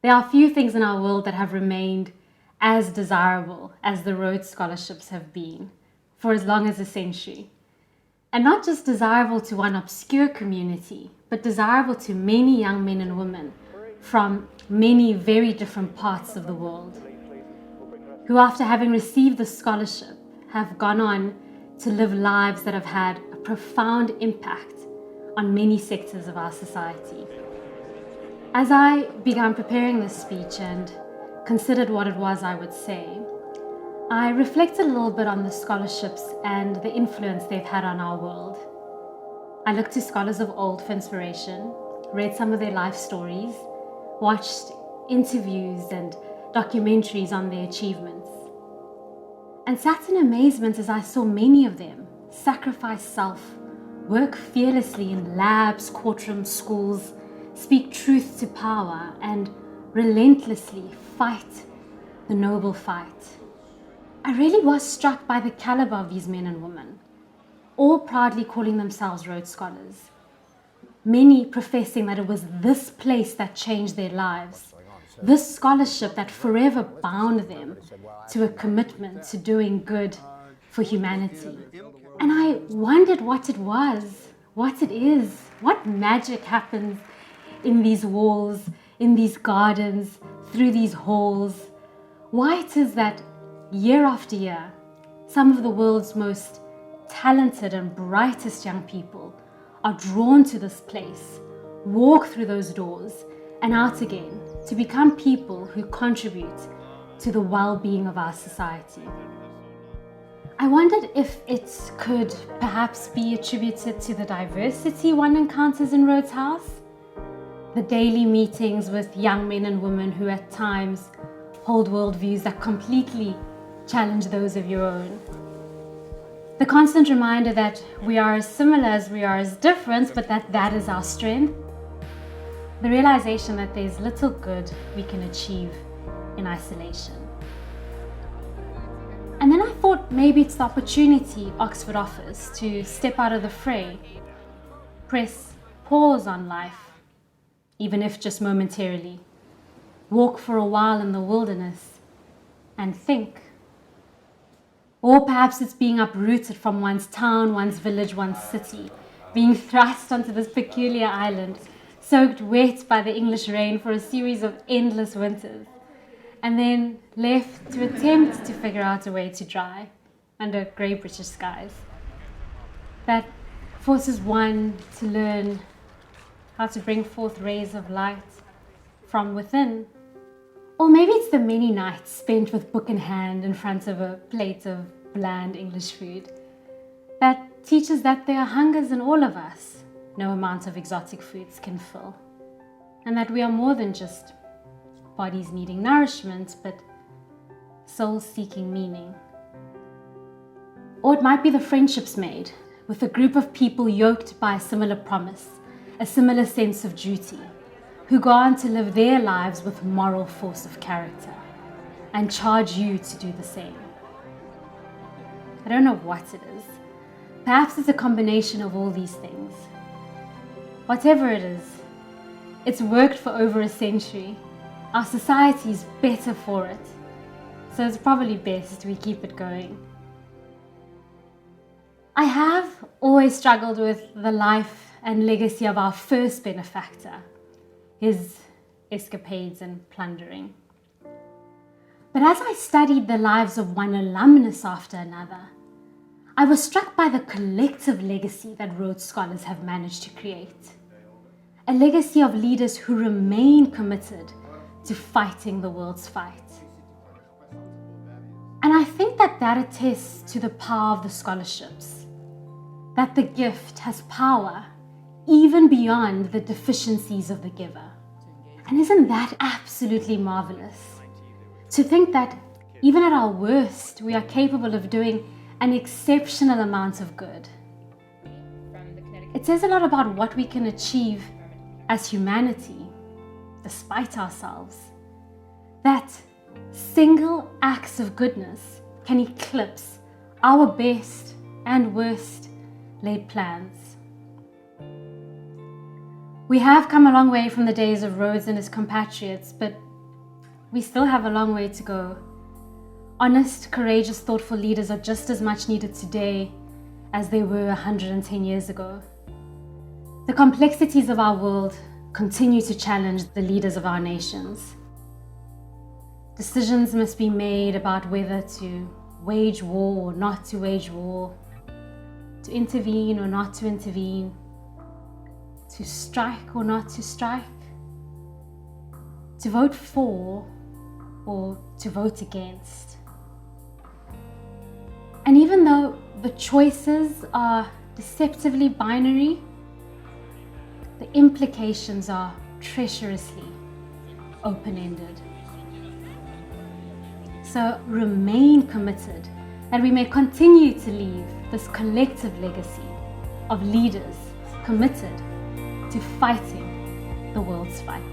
There are few things in our world that have remained as desirable as the Rhodes Scholarships have been for as long as a century. And not just desirable to one obscure community, but desirable to many young men and women from many very different parts of the world, who after having received the scholarship have gone on to live lives that have had a profound impact on many sectors of our society. As I began preparing this speech and considered what it was I would say, I reflected a little bit on the scholarships and the influence they've had on our world. I looked to scholars of old for inspiration, read some of their life stories, watched interviews and documentaries on their achievements, and sat in amazement as I saw many of them sacrifice self, work fearlessly in labs, courtrooms, schools, speak truth to power, and relentlessly fight the noble fight. I really was struck by the caliber of these men and women, all proudly calling themselves Rhodes Scholars, many professing that it was this place that changed their lives, this scholarship that forever bound them to a commitment to doing good for humanity. And I wondered what it was, what it is, what magic happens in these walls, in these gardens, through these halls, why it is that year after year, some of the world's most talented and brightest young people are drawn to this place, walk through those doors and out again to become people who contribute to the well-being of our society. I wondered if it could perhaps be attributed to the diversity one encounters in Rhodes House, the daily meetings with young men and women who at times hold worldviews that completely challenge those of your own. The constant reminder that we are as similar as we are as different, but that is our strength. The realization that there's little good we can achieve in isolation. And then I thought maybe it's the opportunity Oxford offers to step out of the fray, press pause on life, even if just momentarily, walk for a while in the wilderness and think. Or perhaps it's being uprooted from one's town, one's village, one's city, being thrust onto this peculiar island, soaked wet by the English rain for a series of endless winters, and then left to attempt to figure out a way to dry under grey British skies. That forces one to learn how to bring forth rays of light from within. Or maybe it's the many nights spent with book in hand in front of a plate of bland English food that teaches that there are hungers in all of us no amount of exotic foods can fill, and that we are more than just bodies needing nourishment, but souls seeking meaning. Or it might be the friendships made with a group of people yoked by a similar promise, a similar sense of duty, who go on to live their lives with moral force of character and charge you to do the same. I don't know what it is. Perhaps it's a combination of all these things. Whatever it is, it's worked for over a century. Our society is better for it, so it's probably best we keep it going. I have always struggled with the life and legacy of our first benefactor, his escapades and plundering. But as I studied the lives of one alumnus after another, I was struck by the collective legacy that Rhodes Scholars have managed to create. A legacy of leaders who remain committed to fighting the world's fight. And I think that attests to the power of the scholarships, that the gift has power even beyond the deficiencies of the giver. And isn't that absolutely marvelous? To think that even at our worst, we are capable of doing an exceptional amount of good. It says a lot about what we can achieve as humanity, despite ourselves. That single acts of goodness can eclipse our best and worst laid plans. We have come a long way from the days of Rhodes and his compatriots, but we still have a long way to go. Honest, courageous, thoughtful leaders are just as much needed today as they were 110 years ago. The complexities of our world continue to challenge the leaders of our nations. Decisions must be made about whether to wage war or not to wage war, to intervene or not to intervene, to strike or not to strike, to vote for or to vote against. And even though the choices are deceptively binary, the implications are treacherously open-ended. So remain committed that we may continue to leave this collective legacy of leaders committed to fighting the world's fight.